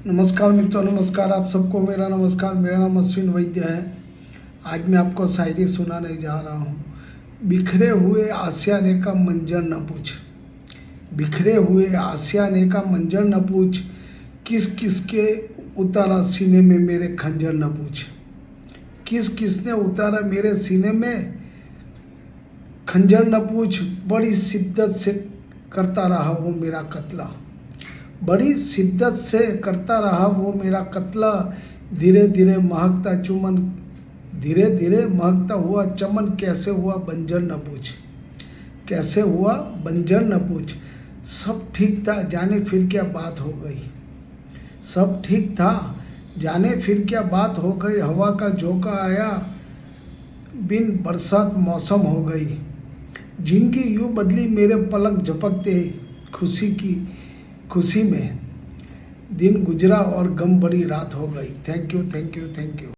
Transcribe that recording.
नमस्कार मित्रों, नमस्कार आप सबको मेरा नमस्कार। मेरा नाम अश्विन वैद्य है। आज मैं आपको शायरी सुनाने जा रहा हूँ। बिखरे हुए आशियाने का मंजर न पूछ, बिखरे हुए आशियाने का मंजर न पूछ, किस किस के उतारा सीने में मेरे खंजर न पूछ, किस किसने उतारा मेरे सीने में खंजर न पूछ। बड़ी शिद्दत से करता रहा वो मेरा कत्ला, बड़ी शिद्दत से करता रहा वो मेरा कत्ला। धीरे धीरे महकता चुमन, धीरे धीरे महकता हुआ चमन, कैसे हुआ बंजर न पूछ, कैसे हुआ बंजर न पूछ। सब ठीक था जाने फिर क्या बात हो गई, सब ठीक था जाने फिर क्या बात हो गई। हवा का झोंका आया बिन बरसात मौसम हो गई। जिंदगी यूं बदली मेरे पलक झपकते, खुशी में दिन गुजरा और गम भरी रात हो गई। Thank you, thank you, thank you.